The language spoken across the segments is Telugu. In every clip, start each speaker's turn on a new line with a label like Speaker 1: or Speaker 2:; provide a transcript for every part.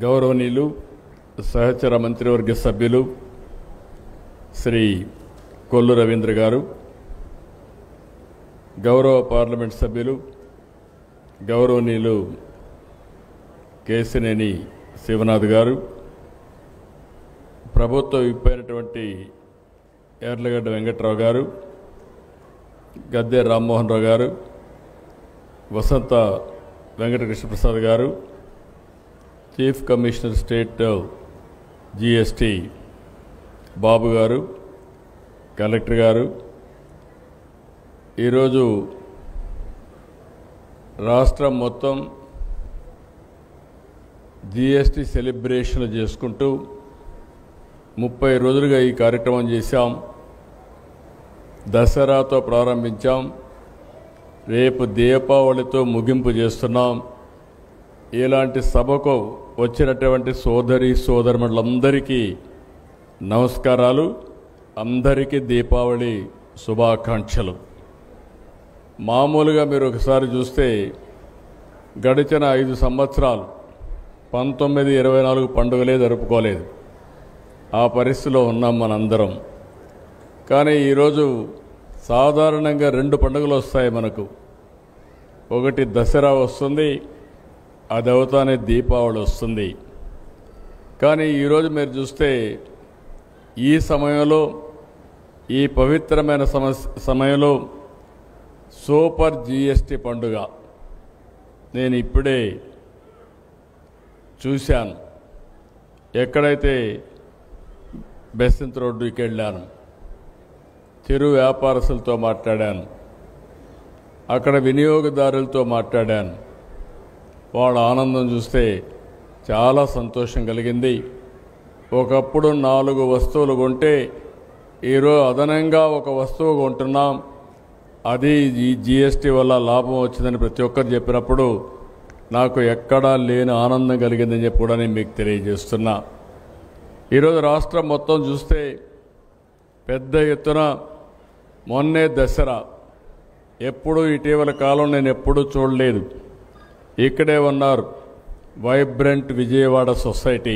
Speaker 1: గౌరవనీయులు సహచర మంత్రివర్గ సభ్యులు శ్రీ కొల్లు రవీంద్ర గారు, గౌరవ పార్లమెంట్ సభ్యులు గౌరవనీయులు కేశినేని శివనాథ్ గారు, ప్రభుత్వ విప్పైనటువంటి యార్లగడ్డ వెంకట్రావు గారు, గద్దె రామ్మోహన్ రావు గారు, వసంత వెంకటకృష్ణప్రసాద్ గారు, చీఫ్ కమిషనర్ స్టేట్ జిఎస్టీ బాబు గారు, కలెక్టర్ గారు, ఈరోజు రాష్ట్రం మొత్తం జిఎస్టీ సెలబ్రేషన్లు చేసుకుంటూ 30 రోజులుగా ఈ కార్యక్రమం చేశాం. దసరాతో ప్రారంభించాం, రేపు దీపావళితో ముగింపు చేస్తున్నాం. ఇలాంటి సభకు వచ్చినటువంటి సోదరీమణులందరికీ నమస్కారాలు, అందరికీ దీపావళి శుభాకాంక్షలు. మామూలుగా మీరు ఒకసారి చూస్తే గడిచిన 5 సంవత్సరాలు 1924 పండుగలే జరుపుకోలేదు. ఆ పరిస్థితిలో ఉన్నాం మనందరం. కానీ ఈరోజు సాధారణంగా 2 పండుగలు వస్తాయి మనకు. ఒకటి దసరా వస్తుంది, అది అవుతానే దీపావళి వస్తుంది. కానీ ఈరోజు మీరు చూస్తే ఈ సమయంలో, ఈ పవిత్రమైన సమయంలో సూపర్ జిఎస్టీ పండుగ నేను ఇప్పుడే చూశాను. ఎక్కడైతే బెసంత్ రోడ్డుకి వెళ్ళాను, చిరు వ్యాపారస్తులతో మాట్లాడాను, అక్కడ వినియోగదారులతో మాట్లాడాను. వాళ్ళ ఆనందం చూస్తే చాలా సంతోషం కలిగింది. ఒకప్పుడు 4 వస్తువులు కొంటే ఈరోజు అదనంగా ఒక వస్తువు కొంటున్నాం, అది ఈ జిఎస్టీ వల్ల లాభం వచ్చిందని ప్రతి ఒక్కరు చెప్పినప్పుడు నాకు ఎక్కడా లేని ఆనందం కలిగిందని చెప్పి కూడా నేను మీకు తెలియజేస్తున్నా. ఈరోజు రాష్ట్రం మొత్తం చూస్తే పెద్ద ఎత్తున మొన్నే దసరా, ఎప్పుడూ ఇటీవల కాలం నేను ఎప్పుడూ చూడలేదు. ఇక్కడే ఉన్నారు వైబ్రెంట్ విజయవాడ సొసైటీ,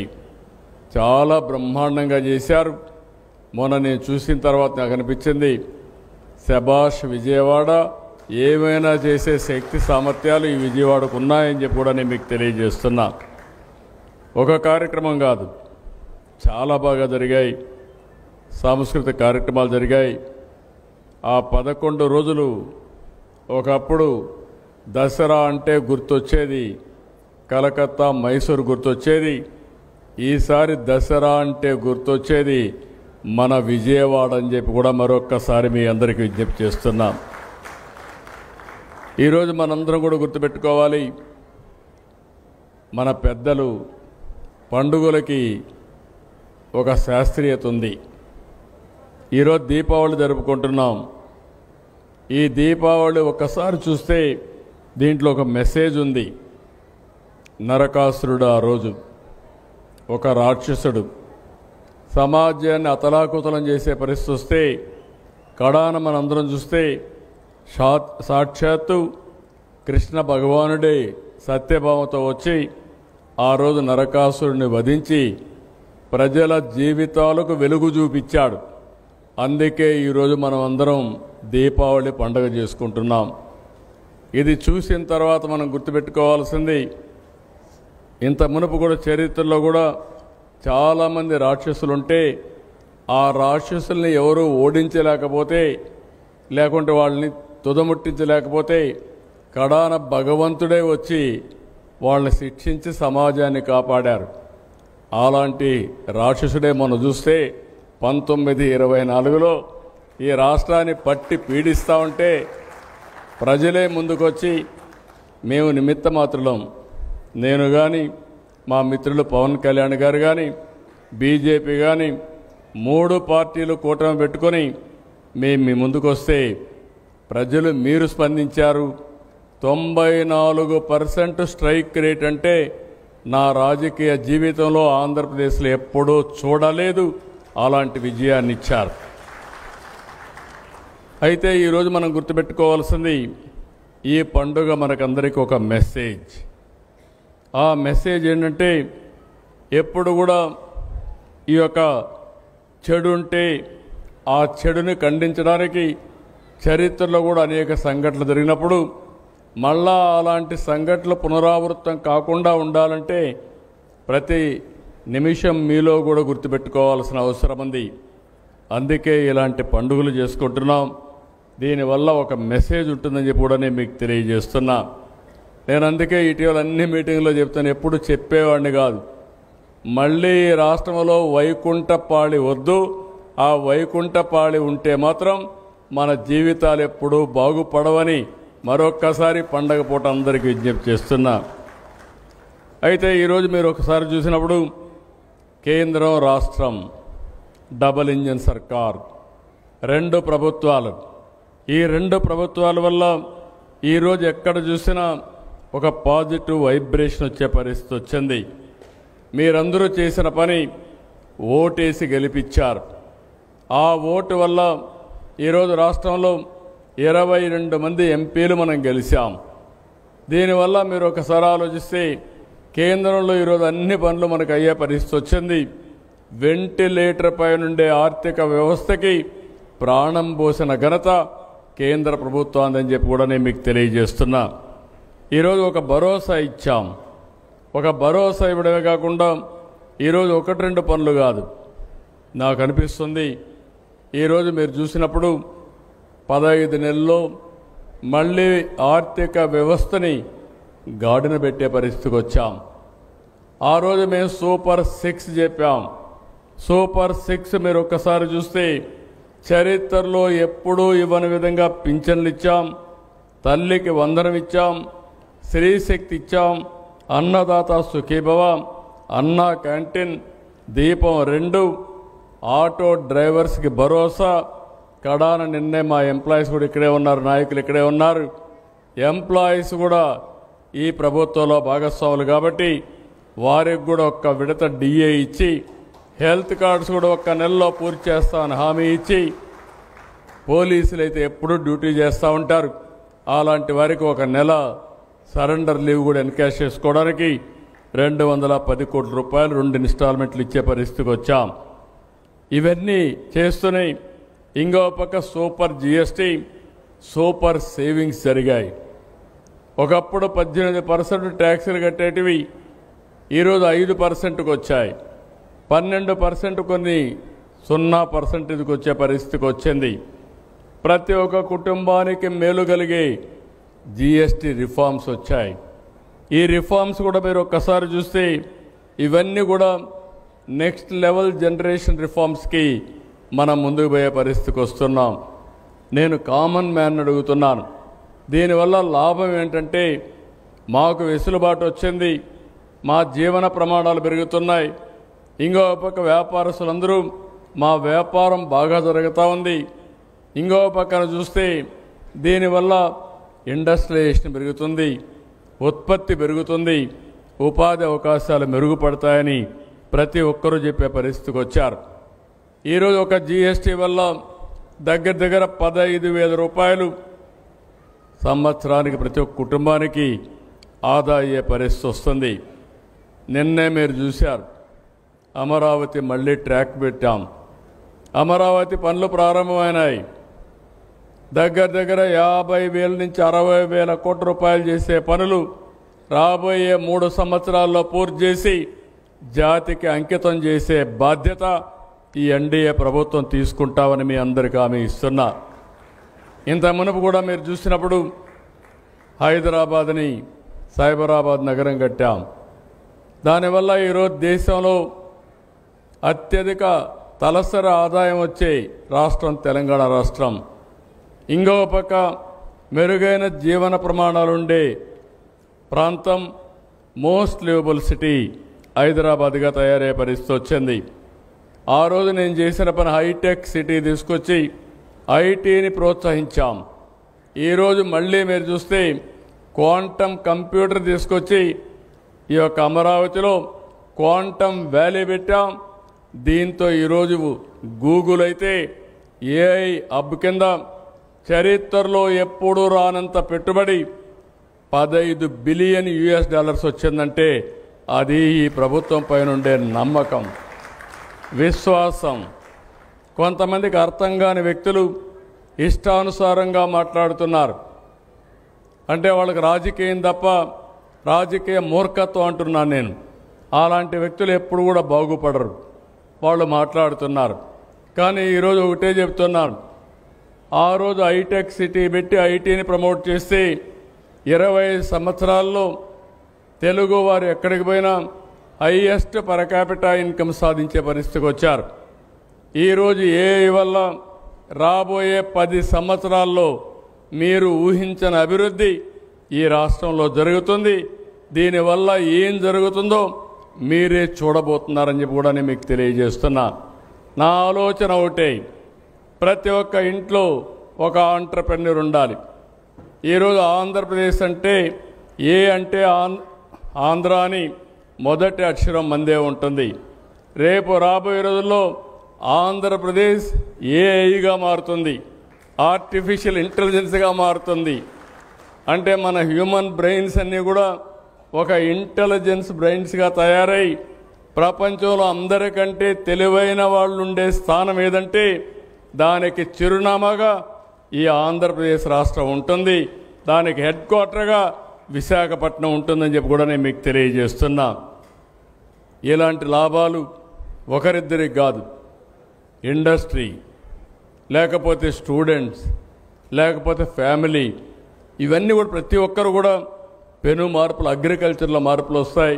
Speaker 1: చాలా బ్రహ్మాండంగా చేశారు. మొన్న నేను చూసిన తర్వాత నాకు అనిపించింది, శబాష్ విజయవాడ, ఏమైనా చేసే శక్తి సామర్థ్యాలు ఈ విజయవాడకు ఉన్నాయని చెప్పి కూడా నేను మీకు తెలియజేస్తున్నా. ఒక కార్యక్రమం కాదు, చాలా బాగా జరిగాయి. సాంస్కృతిక కార్యక్రమాలు జరిగాయి. ఆ 11 రోజులు ఒకప్పుడు దసరా అంటే గుర్తొచ్చేది కలకత్తా, మైసూరు గుర్తొచ్చేది. ఈసారి దసరా అంటే గుర్తొచ్చేది మన విజయవాడ అని చెప్పి కూడా మరొక్కసారి మీ అందరికీ విజ్ఞప్తి చేస్తున్నాం. ఈరోజు మనందరం కూడా గుర్తుపెట్టుకోవాలి, మన పెద్దలు పండుగలకి ఒక శాస్త్రీయత ఉంది. ఈరోజు దీపావళి జరుపుకుంటున్నాం. ఈ దీపావళి ఒక్కసారి చూస్తే దీంట్లో ఒక మెసేజ్ ఉంది. నరకాసురుడు ఆ రోజు ఒక రాక్షసుడు సమాజాన్ని అతలాకుతలం చేసే పరిస్థితి వస్తే, కడాన మనందరం చూస్తే సాక్షాత్తు కృష్ణ భగవానుడే సత్యభామతో వచ్చి ఆ రోజు నరకాసురుడిని వధించి ప్రజల జీవితాలకు వెలుగు చూపించాడు. అందుకే ఈరోజు మనం అందరం దీపావళి పండుగ చేసుకుంటున్నాం. ఇది చూసిన తర్వాత మనం గుర్తుపెట్టుకోవాల్సింది, ఇంత మునుపు కూడా చరిత్రలో కూడా చాలామంది రాక్షసులుంటే ఆ రాక్షసుల్ని ఎవరూ ఓడించలేకపోతే, లేకుంటే వాళ్ళని తుదముట్టించలేకపోతే కడాన భగవంతుడే వచ్చి వాళ్ళని శిక్షించి సమాజాన్ని కాపాడారు. అలాంటి రాక్షసుడే మనం చూస్తే 1924లో ఈ రాష్ట్రాన్ని పట్టి పీడిస్తూ ఉంటే ప్రజలే ముందుకొచ్చి మేము నిమిత్త మాత్రులం, నేను కానీ మా మిత్రులు పవన్ కళ్యాణ్ గారు కానీ బీజేపీ కానీ 3 పార్టీలు కూటమి పెట్టుకొని మేము మీ ముందుకు వస్తే ప్రజలు మీరు స్పందించారు. 94% స్ట్రైక్ రేట్ అంటే నా రాజకీయ జీవితంలో ఆంధ్రప్రదేశ్లో ఎప్పుడూ చూడలేదు. అలాంటి విజయాన్ని ఇచ్చారు. అయితే ఈరోజు మనం గుర్తుపెట్టుకోవాల్సింది, ఈ పండుగ మనకందరికీ ఒక మెసేజ్. ఆ మెసేజ్ ఏంటంటే ఎప్పుడు కూడా ఈ యొక్క చెడు ఉంటే ఆ చెడుని ఖండించడానికి చరిత్రలో కూడా అనేక సంఘటనలు జరిగినప్పుడు మళ్ళా అలాంటి సంఘటనలు పునరావృతం కాకుండా ఉండాలంటే ప్రతి నిమిషం మీలో కూడా గుర్తుపెట్టుకోవాల్సిన అవసరం ఉంది. అందుకే ఇలాంటి పండుగలు చేసుకుంటున్నాం. దీనివల్ల ఒక మెసేజ్ ఉంటుందని చెప్పి కూడా నేను మీకు తెలియజేస్తున్నా. నేను అందుకే ఇటీవల అన్ని మీటింగ్లో చెప్తాను, ఎప్పుడు చెప్పేవాడిని కాదు. మళ్ళీ రాష్ట్రంలో వైకుంఠపాళి వద్దు, ఆ వైకుంఠపాళి ఉంటే మాత్రం మన జీవితాలు ఎప్పుడూ బాగుపడవని మరొక్కసారి పండగ పూట అందరికీ విజ్ఞప్తి చేస్తున్నా. అయితే ఈరోజు మీరు ఒకసారి చూసినప్పుడు కేంద్రం రాష్ట్రం డబుల్ ఇంజిన్ సర్కార్, రెండు ప్రభుత్వాలు, ఈ రెండు ప్రభుత్వాల వల్ల ఈరోజు ఎక్కడ చూసినా ఒక పాజిటివ్ వైబ్రేషన్ వచ్చే పరిస్థితి వచ్చింది. మీరందరూ చేసిన పని ఓటేసి గెలిపించారు. ఆ ఓటు వల్ల ఈరోజు రాష్ట్రంలో 22 మంది ఎంపీలు మనం గెలిచాం. దీనివల్ల మీరు ఒకసారి ఆలోచిస్తే కేంద్రంలో ఈరోజు అన్ని పనులు మనకు అయ్యే పరిస్థితి వచ్చింది. వెంటిలేటర్ పై నుండే ఆర్థిక వ్యవస్థకి ప్రాణం పోసిన ఘనత కేంద్ర ప్రభుత్వం అని చెప్పి కూడా నేను మీకు తెలియజేస్తున్నా. ఈరోజు ఒక భరోసా ఇచ్చాం. ఒక భరోసా ఇవ్వడమే కాకుండా ఈరోజు 1-2 పనులు కాదు, నాకు అనిపిస్తుంది ఈరోజు మీరు చూసినప్పుడు 15 నెలల్లో మళ్ళీ ఆర్థిక వ్యవస్థని గాడిన పెట్టే పరిస్థితికి వచ్చాం. ఆ రోజు మేము సూపర్ 6 చెప్పాం. సూపర్ 6 మీరు ఒక్కసారి చూస్తే చరిత్రలో ఎప్పుడూ ఇవ్వని విధంగా పింఛన్లు ఇచ్చాం, తల్లికి వందనం ఇచ్చాం, స్త్రీశక్తి ఇచ్చాం, అన్నదాత సుఖీభవ, అన్నా క్యాంటీన్, దీపం 2, ఆటో డ్రైవర్స్కి భరోసా, కడాన నిన్నే మా ఎంప్లాయీస్ కూడా ఇక్కడే ఉన్నారు, నాయకులు ఇక్కడే ఉన్నారు. ఎంప్లాయీస్ కూడా ఈ ప్రభుత్వంలో భాగస్వాములు కాబట్టి వారికి కూడా ఒక్క విడత డిఏ ఇచ్చి, హెల్త్ కార్డ్స్ కూడా 1 నెలలో పూర్తి చేస్తామని హామీ ఇచ్చి, పోలీసులు అయితే ఎప్పుడూ డ్యూటీ చేస్తూ ఉంటారు, అలాంటి వారికి 1 నెల సరెండర్ లీవ్ కూడా ఎన్కాష్ చేసుకోవడానికి 210 కోట్ల రూపాయలు 2 ఇన్స్టాల్మెంట్లు ఇచ్చే పరిస్థితికి వచ్చాం. ఇవన్నీ చేస్తూనే ఇంకో పక్క సూపర్ జిఎస్టీ, సూపర్ సేవింగ్స్ జరిగాయి. ఒకప్పుడు 18% ట్యాక్సులు కట్టేటివి ఈరోజు 5%కు వచ్చాయి. 12% కొన్ని 0%కి వచ్చే పరిస్థితికి వచ్చింది. ప్రతి ఒక్క కుటుంబానికి మేలు కలిగే జిఎస్టీ రిఫార్మ్స్ వచ్చాయి. ఈ రిఫార్మ్స్ కూడా మీరు ఒక్కసారి చూస్తే ఇవన్నీ కూడా నెక్స్ట్ లెవెల్ జనరేషన్ రిఫార్మ్స్కి మనం ముందుకు పోయే పరిస్థితికి వస్తున్నాం. నేను కామన్ మ్యాన్ అడుగుతున్నాను, దీనివల్ల లాభం ఏంటంటే మాకు వెసులుబాటు వచ్చింది, మా జీవన ప్రమాణాలు పెరుగుతున్నాయి. ఇంకో పక్క వ్యాపారస్తులందరూ మా వ్యాపారం బాగా జరుగుతూ ఉంది. ఇంకో పక్కన చూస్తే దీనివల్ల ఇండస్ట్రియలైజేషన్ పెరుగుతుంది, ఉత్పత్తి పెరుగుతుంది, ఉపాధి అవకాశాలు మెరుగుపడతాయని ప్రతి ఒక్కరూ చెప్పే పరిస్థితికి వచ్చారు. ఈరోజు ఒక జిఎస్టీ వల్ల దగ్గర 15,000 రూపాయలు సంవత్సరానికి ప్రతి ఒక్క కుటుంబానికి ఆదా అయ్యే పరిస్థితి వస్తుంది. నిన్నే మీరు చూశారు, అమరావతి మళ్ళీ ట్రాక్ పెట్టాం. అమరావతి పనులు ప్రారంభమైనాయి. దగ్గర 50,000 నుంచి 60,000 కోట్ల రూపాయలు చేసే పనులు రాబోయే 3 సంవత్సరాల్లో పూర్తి చేసి జాతికి అంకితం చేసే బాధ్యత ఈ ఎన్డీఏ ప్రభుత్వం తీసుకుంటామని మీ అందరికీ హామీ ఇస్తున్నా. ఇంత మునుపు కూడా మీరు చూసినప్పుడు హైదరాబాద్ని సైబరాబాద్ నగరం కట్టాం. దానివల్ల ఈరోజు దేశంలో అత్యధిక తలసరి ఆదాయం వచ్చే రాష్ట్రం తెలంగాణ రాష్ట్రం. ఇంకో పక్క మెరుగైన జీవన ప్రమాణాలు ఉండే ప్రాంతం, మోస్ట్ లివబుల్ సిటీ హైదరాబాద్గా తయారయ్యే పరిస్థితి వచ్చింది. ఆ రోజు నేను చేసిన పని హైటెక్ సిటీ తీసుకొచ్చి ఐటీని ప్రోత్సహించాం. ఈరోజు మళ్ళీ మీరు చూస్తే క్వాంటమ్ కంప్యూటర్ తీసుకొచ్చి ఈ యొక్క అమరావతిలో క్వాంటమ్ వ్యాలీ పెట్టాం. దీంతో ఈరోజు గూగుల్ అయితే ఏఐ హబ్ కింద చరిత్రలో ఎప్పుడూ రానంత పెట్టుబడి $15 బిలియన్ వచ్చిందంటే అది ఈ ప్రభుత్వం పైన ఉండే నమ్మకం, విశ్వాసం. కొంతమందికి అర్థం కాని వ్యక్తులు ఇష్టానుసారంగా మాట్లాడుతున్నారు. అంటే వాళ్ళకి రాజకీయం తప్ప రాజకీయ మూర్ఖత్వం అంటున్నాను నేను. అలాంటి వ్యక్తులు ఎప్పుడు కూడా బాగుపడరు. వాళ్ళు మాట్లాడుతున్నారు. కానీ ఈరోజు ఒకటే చెప్తున్నారు. ఆ రోజు హైటెక్ సిటీ పెట్టి ఐటీని ప్రమోట్ చేస్తే 20 సంవత్సరాల్లో తెలుగు వారు ఎక్కడికి పోయినా హైయెస్ట్ పర్ క్యాపిటా ఇన్కమ్ సాధించే పరిస్థితికి వచ్చారు. ఈరోజు ఏఐ వల్ల రాబోయే 10 సంవత్సరాల్లో మీరు ఊహించని అభివృద్ధి ఈ రాష్ట్రంలో జరుగుతుంది. దీనివల్ల ఏం జరుగుతుందో మీరే చూడబోతున్నారని చెప్పి కూడా నేను మీకు తెలియజేస్తున్నా. నా ఆలోచన ఒకటే, ప్రతి ఒక్క ఇంట్లో ఒక ఆంట్రప్రెన్యూర్ ఉండాలి. ఈరోజు ఆంధ్రప్రదేశ్ అంటే ఏ అంటే ఆంధ్ర అని మొదటి అక్షరం మందే ఉంటుంది. రేపు రాబోయే రోజుల్లో ఆంధ్రప్రదేశ్ ఏఐగా మారుతుంది, ఆర్టిఫిషియల్ ఇంటెలిజెన్స్గా మారుతుంది. అంటే మన హ్యూమన్ బ్రెయిన్స్ అన్నీ కూడా ఒక ఇంటెలిజెన్స్ బ్రెయిన్స్గా తయారై ప్రపంచంలో అందరికంటే తెలివైన వాళ్ళు ఉండే స్థానం ఏదంటే దానికి చిరునామాగా ఈ ఆంధ్రప్రదేశ్ రాష్ట్రం ఉంటుంది. దానికి హెడ్ క్వార్టర్గా విశాఖపట్నం ఉంటుందని చెప్పి కూడా నేను మీకు తెలియజేస్తున్నా. ఇలాంటి లాభాలు ఒకరిద్దరికి కాదు, ఇండస్ట్రీ, లేకపోతే స్టూడెంట్స్, లేకపోతే ఫ్యామిలీ, ఇవన్నీ కూడా ప్రతి ఒక్కరు కూడా పెను మార్పులు, అగ్రికల్చర్లో మార్పులు వస్తాయి,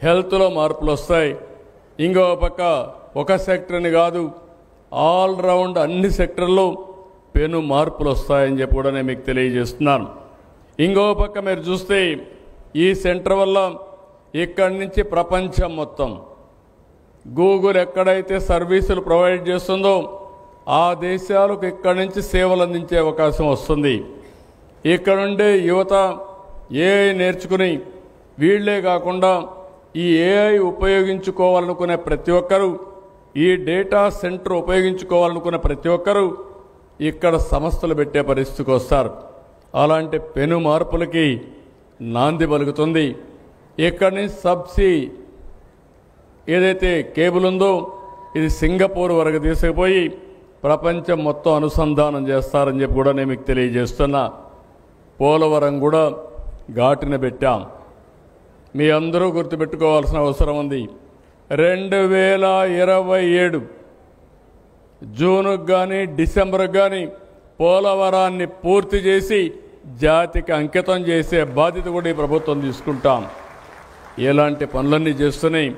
Speaker 1: హెల్త్లో మార్పులు వస్తాయి. ఇంకో పక్క ఒక సెక్టర్ని కాదు, ఆల్ రౌండ్ అన్ని సెక్టర్లో పెను మార్పులు వస్తాయని చెప్పి కూడా నేను మీకు తెలియజేస్తున్నాను. ఇంకో పక్క మీరు చూస్తే ఈ సెంటర్ వల్ల ఇక్కడి నుంచి ప్రపంచం మొత్తం గూగుల్ ఎక్కడైతే సర్వీసులు ప్రొవైడ్ చేస్తుందో ఆ దేశాలకు ఇక్కడి నుంచి సేవలు అందించే అవకాశం వస్తుంది. ఇక్కడ ఉండే యువత ఏఐ నేర్చుకుని వీళ్లే కాకుండా ఈ ఏఐ ఉపయోగించుకోవాలనుకునే ప్రతి ఒక్కరూ, ఈ డేటా సెంటర్ ఉపయోగించుకోవాలనుకునే ప్రతి ఒక్కరూ ఇక్కడ సంస్థలు పెట్టే పరిస్థితికి వస్తారు. అలాంటి పెను మార్పులకి నాంది పలుకుతుంది. ఇక్కడి నుంచి సబ్సీ ఏదైతే కేబుల్ ఉందో ఇది సింగపూర్ వరకు తీసుకుపోయి ప్రపంచం మొత్తం అనుసంధానం చేస్తారని చెప్పి కూడా నేను మీకు తెలియజేస్తున్నా. పోలవరం కూడా ఘాటున పెట్టాం. మీ అందరూ గుర్తుపెట్టుకోవాల్సిన అవసరం ఉంది. 2027 జూన్కు కానీ డిసెంబర్కి కానీ పోలవరాన్ని పూర్తి చేసి జాతికి అంకితం చేసే బాధ్యత కూడా ఈ ప్రభుత్వం తీసుకుంటాం. ఇలాంటి పనులన్నీ చేస్తున్నాయి.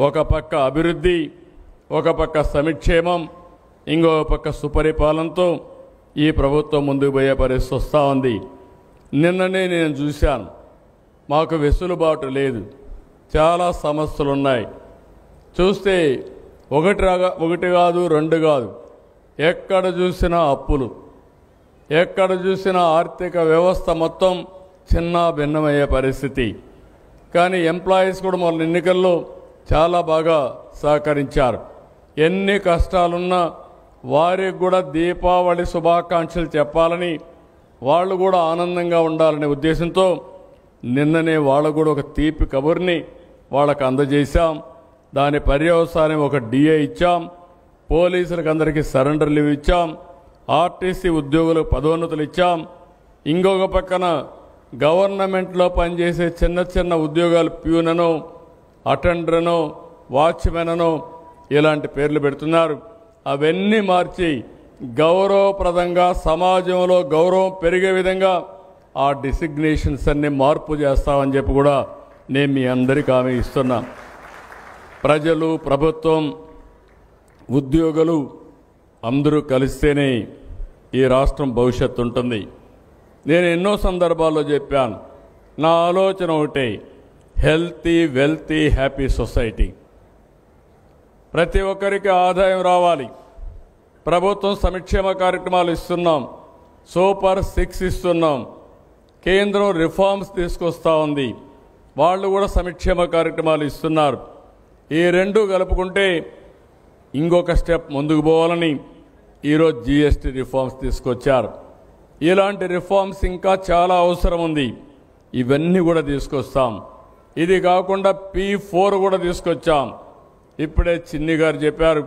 Speaker 1: ఒక పక్క అభివృద్ధి, ఒక పక్క సంక్షేమం, ఇంకో పక్క సుపరిపాలనతో ఈ ప్రభుత్వం ముందుకు పోయే పరిస్థితి వస్తూ ఉంది. నిన్ననే నేను చూశాను, మాకు వెసులుబాటు లేదు, చాలా సమస్యలు ఉన్నాయి. చూస్తే ఒకటి కాదు, 2 కాదు, ఎక్కడ చూసినా అప్పులు, ఎక్కడ చూసినా ఆర్థిక వ్యవస్థ మొత్తం చిన్న భిన్నమయ్యే పరిస్థితి. కానీ ఎంప్లాయీస్ కూడా మొన్న ఎన్నికల్లో చాలా బాగా సహకరించారు. ఎన్ని కష్టాలున్నా వారికి కూడా దీపావళి శుభాకాంక్షలు చెప్పాలని, వాళ్ళు కూడా ఆనందంగా ఉండాలనే ఉద్దేశంతో నిన్ననే వాళ్ళకు కూడా ఒక తీపి కబుర్ని వాళ్ళకు అందజేశాం. దాని పర్యవసానం ఒక డిఏ ఇచ్చాం, పోలీసులకు అందరికీ సరెండర్ లీవ్ ఇచ్చాం, ఆర్టీసీ ఉద్యోగులకు పదోన్నతులు ఇచ్చాం. ఇంకొక పక్కన గవర్నమెంట్లో పనిచేసే చిన్న చిన్న ఉద్యోగాలు ప్యూననో, అటెండరనో, వాచ్మెననో ఇలాంటి పేర్లు పెడుతున్నారు. అవన్నీ మార్చి గౌరవప్రదంగా సమాజంలో గౌరవం పెరిగే విధంగా ఆ డిసిగ్నేషన్స్ అన్ని మార్పు చేస్తామని చెప్పి కూడా నేను మీ అందరికీ హామీ ఇస్తున్నా. ప్రజలు, ప్రభుత్వం, ఉద్యోగులు అందరూ కలిస్తేనే ఈ రాష్ట్రం భవిష్యత్తు ఉంటుంది. నేను ఎన్నో సందర్భాల్లో చెప్పాను, నా ఆలోచన ఒకటే, హెల్తీ, వెల్తీ, హ్యాపీ సొసైటీ. ప్రతి ఒక్కరికి ఆదాయం రావాలి. ప్రభుత్వం సంక్షేమ కార్యక్రమాలు ఇస్తున్నాం, సూపర్ 6 ఇస్తున్నాం, కేంద్రం రిఫార్మ్స్ తీసుకొస్తా ఉంది, వాళ్ళు కూడా సంక్షేమ కార్యక్రమాలు ఇస్తున్నారు. ఈ రెండు కలుపుకుంటే ఇంకొక స్టెప్ ముందుకు పోవాలని ఈరోజు జీఎస్టీ రిఫార్మ్స్ తీసుకొచ్చారు. ఇలాంటి రిఫార్మ్స్ ఇంకా చాలా అవసరం ఉంది. ఇవన్నీ కూడా తీసుకొస్తాం. ఇది కాకుండా P4 కూడా తీసుకొచ్చాం. ఇప్పుడే చిన్ని గారు చెప్పారు,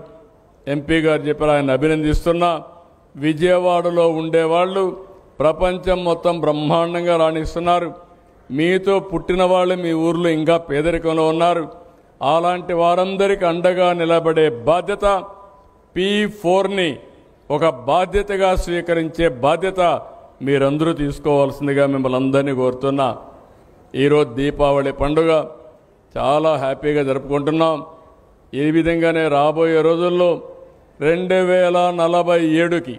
Speaker 1: ఎంపీ గారు చెప్పారు, ఆయన అభినందిస్తున్నా. విజయవాడలో ఉండేవాళ్ళు ప్రపంచం మొత్తం బ్రహ్మాండంగా రాణిస్తున్నారు. మీతో పుట్టిన వాళ్ళు మీ ఊర్లో ఇంకా పేదరికంలో ఉన్నారు. అలాంటి వారందరికీ అండగా నిలబడే బాధ్యత P4ని ఒక బాధ్యతగా స్వీకరించే బాధ్యత మీరందరూ తీసుకోవాల్సిందిగా మిమ్మల్ని అందరినీ కోరుతున్నా. ఈరోజు దీపావళి పండుగ చాలా హ్యాపీగా జరుపుకుంటున్నాం. ఈ విధంగానే రాబోయే రోజుల్లో 2047కి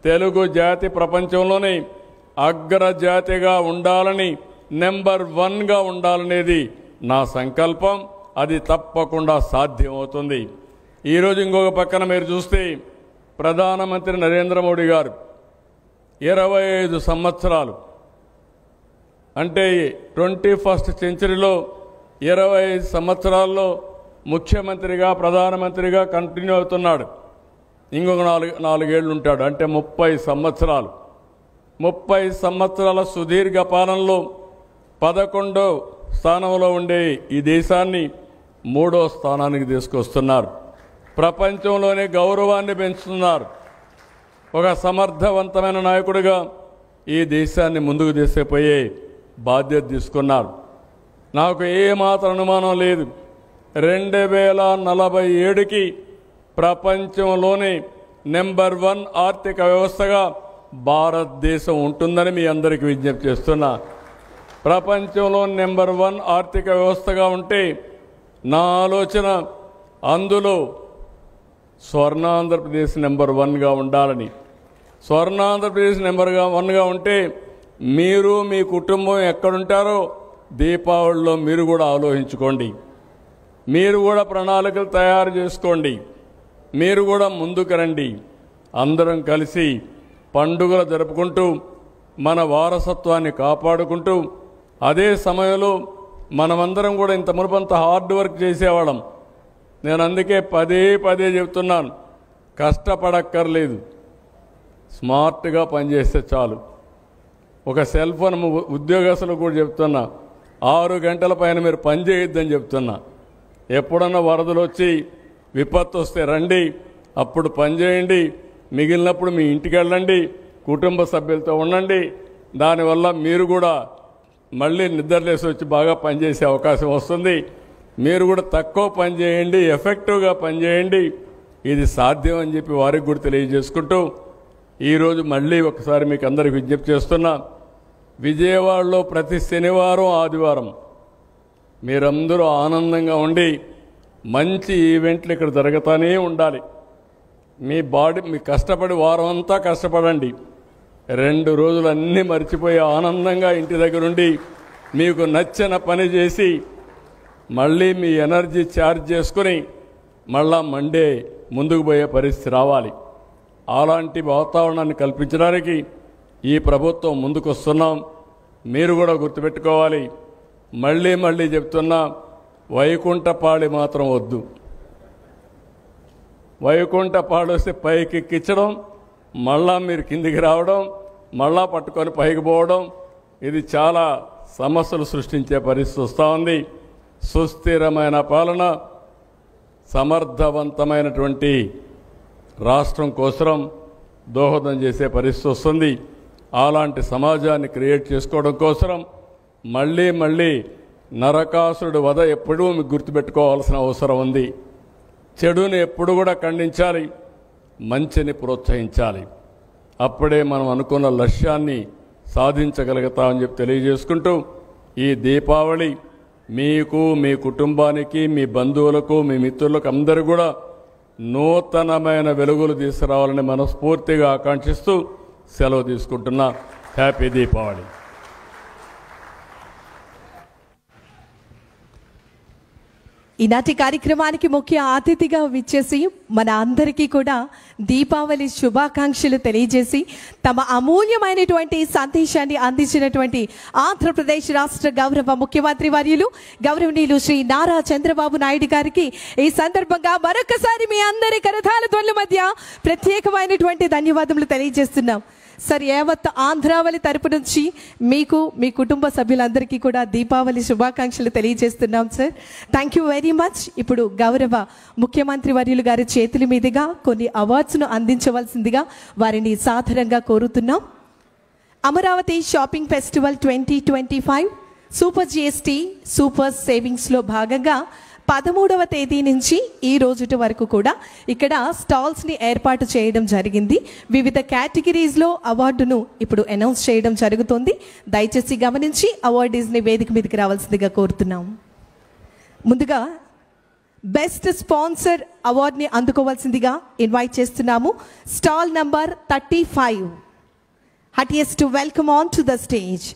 Speaker 1: తెలుగు జాతి ప్రపంచంలోనే అగ్రజాతిగా ఉండాలని, నెంబర్ 1గా ఉండాలనేది నా సంకల్పం. అది తప్పకుండా సాధ్యమవుతుంది. ఈరోజు ఇంకొక పక్కన మీరు చూస్తే ప్రధానమంత్రి నరేంద్ర మోడీ గారు 25 సంవత్సరాలు అంటే 21st సెంచరీలో 25 సంవత్సరాల్లో ముఖ్యమంత్రిగా ప్రధానమంత్రిగా కంటిన్యూ అవుతున్నాడు. ఇంకొక 4 ఏళ్ళు ఉంటాడు, అంటే 30 సంవత్సరాలు. 30 సంవత్సరాల సుదీర్ఘ పాలనలో 11వ స్థానంలో ఉండే ఈ దేశాన్ని 3వ స్థానానికి తీసుకొస్తున్నారు. ప్రపంచంలోనే గౌరవాన్ని పెంచుతున్నారు. ఒక సమర్థవంతమైన నాయకుడిగా ఈ దేశాన్ని ముందుకు తీసుకుపోయే బాధ్యత తీసుకున్నారు. నాకు ఏమాత్రం అనుమానం లేదు, 2047కి ప్రపంచంలోనే నెంబర్ 1 ఆర్థిక వ్యవస్థగా భారతదేశం ఉంటుందని మీ అందరికీ విజ్ఞప్తి చేస్తున్నా. ప్రపంచంలో నెంబర్ 1 ఆర్థిక వ్యవస్థగా ఉంటే నా ఆలోచన అందులో స్వర్ణాంధ్రప్రదేశ్ నెంబర్ 1గా ఉండాలని. స్వర్ణాంధ్రప్రదేశ్ నెంబర్ 1గా ఉంటే మీరు మీ కుటుంబం ఎక్కడుంటారో దీపావళిలో మీరు కూడా ఆలోచించుకోండి. మీరు కూడా ప్రణాళికలు తయారు చేసుకోండి. మీరు కూడా ముందుకు రండి. అందరం కలిసి పండుగలు జరుపుకుంటూ మన వారసత్వాన్ని కాపాడుకుంటూ అదే సమయంలో మనమందరం కూడా ఇంత మునుపంత హార్డ్ వర్క్ చేసేవాళ్ళం. నేను అందుకే పదే చెప్తున్నాను, కష్టపడక్కర్లేదు, స్మార్ట్గా పనిచేస్తే చాలు. ఒక సెల్ ఫోన్ ఉద్యోగస్తులకు కూడా చెప్తున్నా, 6 గంటల పైన మీరు పని చేయొద్దని చెప్తున్నా. ఎప్పుడన్నా వరదలు వచ్చి విపత్తు వస్తే రండి, అప్పుడు పని చేయండి. మిగిలినప్పుడు మీ ఇంటికి వెళ్ళండి, కుటుంబ సభ్యులతో ఉండండి. దానివల్ల మీరు కూడా మళ్ళీ నిద్రలేసి వచ్చి బాగా పనిచేసే అవకాశం వస్తుంది. మీరు కూడా తక్కువ పని చేయండి, ఎఫెక్టివ్గా పనిచేయండి. ఇది సాధ్యం అని చెప్పి వారికి కూడా తెలియజేసుకుంటూ ఈరోజు మళ్ళీ ఒకసారి మీకు అందరికి విజ్ఞప్తి చేస్తున్నా. విజయవాడలో ప్రతి శనివారం ఆదివారం మీరందరూ ఆనందంగా ఉండి మంచి ఈవెంట్లు ఇక్కడ జరుగుతూనే ఉండాలి. మీ కష్టపడి వారం అంతా కష్టపడండి. 2 రోజులు అన్నీ మర్చిపోయి ఆనందంగా ఇంటి దగ్గర ఉండి మీకు నచ్చిన పని చేసి మళ్ళీ మీ ఎనర్జీ ఛార్జ్ చేసుకుని మళ్ళా మండే ముందుకు పోయే పరిస్థితి రావాలి. అలాంటి వాతావరణాన్ని కల్పించడానికి ఈ ప్రభుత్వం ముందుకు వస్తున్నాం. మీరు కూడా గుర్తుపెట్టుకోవాలి, మళ్ళీ చెప్తున్నా, వైకుంఠపాళి మాత్రం వద్దు. వైకుంఠపాళి వస్తే పైకి ఎక్కించడం, మళ్ళా మీరు కిందికి రావడం, మళ్ళా పట్టుకొని పైకి పోవడం, ఇది చాలా సమస్యలు సృష్టించే పరిస్థితి వస్తూ ఉంది. సుస్థిరమైన పాలన, సమర్థవంతమైనటువంటి రాష్ట్రం కోసం దోహదం చేసే పరిస్థితి వస్తుంది. అలాంటి సమాజాన్ని క్రియేట్ చేసుకోవడం కోసం మళ్ళీ నరకాసురుడు వధ ఎప్పుడూ మీకు గుర్తుపెట్టుకోవాల్సిన అవసరం ఉంది. చెడుని ఎప్పుడు కూడా ఖండించాలి, మంచిని ప్రోత్సహించాలి. అప్పుడే మనం అనుకున్న లక్ష్యాన్ని సాధించగలుగుతామని చెప్పి తెలియజేసుకుంటూ ఈ దీపావళి మీకు, మీ కుటుంబానికి, మీ బంధువులకు, మీ మిత్రులకు అందరూ కూడా నూతనమైన వెలుగులు తీసుకురావాలని మనస్ఫూర్తిగా ఆకాంక్షిస్తూ సెలవు తీసుకుంటున్నా. హ్యాపీ దీపావళి.
Speaker 2: ఈనాటి కార్యక్రమానికి ముఖ్య అతిథిగా విచ్చేసి మన అందరికీ కూడా దీపావళి శుభాకాంక్షలు తెలియజేసి తమ అమూల్యమైనటువంటి సందేశాన్ని అందించినటువంటి ఆంధ్రప్రదేశ్ రాష్ట్ర గౌరవ ముఖ్యమంత్రి వర్యులు గౌరవనీయులు శ్రీ నారా చంద్రబాబు నాయుడు గారికి ఈ సందర్భంగా మరొకసారి మీ అందరి కరతాళ ధ్వనుల మధ్య ప్రత్యేకమైనటువంటి ధన్యవాదములు తెలియజేస్తున్నాం. సార్ యావత్ ఆంధ్రావళి తరపు నుంచి మీకు మీ కుటుంబ సభ్యులందరికీ కూడా దీపావళి శుభాకాంక్షలు తెలియజేస్తున్నాం sir. Thank you very much. ఇప్పుడు గౌరవ ముఖ్యమంత్రి వర్యులు గారి చేతుల మీదుగా కొన్ని అవార్డ్స్ను అందించవలసిందిగా వారిని సాదరంగా కోరుతున్నాం. Amaravati shopping festival 2025 super GST super సేవింగ్స్లో భాగంగా 13వ తేదీ నుంచి ఈ రోజుటి వరకు కూడా ఇక్కడ స్టాల్స్ని ఏర్పాటు చేయడం జరిగింది. వివిధ కేటగిరీస్లో అవార్డును ఇప్పుడు అనౌన్స్ చేయడం జరుగుతుంది. దయచేసి గమనించి అవార్డీస్ని వేదిక మీదకి రావాల్సిందిగా కోరుతున్నాం. ముందుగా బెస్ట్ స్పాన్సర్ అవార్డుని అందుకోవాల్సిందిగా ఇన్వైట్ చేస్తున్నాము. Stall number 35. Heartiest welcome on to the stage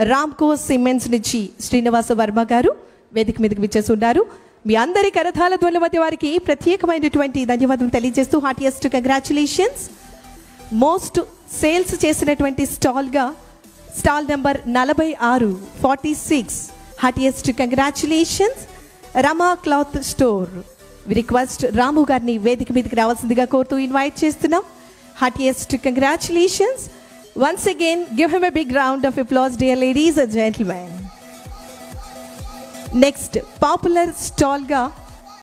Speaker 2: Ramco cements నుంచి శ్రీనివాస వర్మ గారు వేదిక మీదకి విచ్చేసి ఉన్నారు. మీ అందరి కరతాళ ధ్వనుల మధ్య వారికి ప్రత్యేకమైనటువంటి ధన్యవాదాలు తెలియజేస్తూ హార్టియెస్ట్ కంగ్రాచులేషన్స్. మోస్ట్ సేల్స్ చేసినటువంటి స్టాల్ నెంబర్ 46 హార్టియెస్ట్ కంగ్రాచులేషన్స్. రమా క్లాత్ స్టోర్ రిక్వెస్ట్ రాము గారిని వేదిక మీదకి రావాల్సిందిగా కోరుతూ ఇన్వైట్ చేస్తున్నాం. Heartiest congratulations. Once again, give him a big round of applause, dear ladies and gentlemen. Next popular స్టాల్గా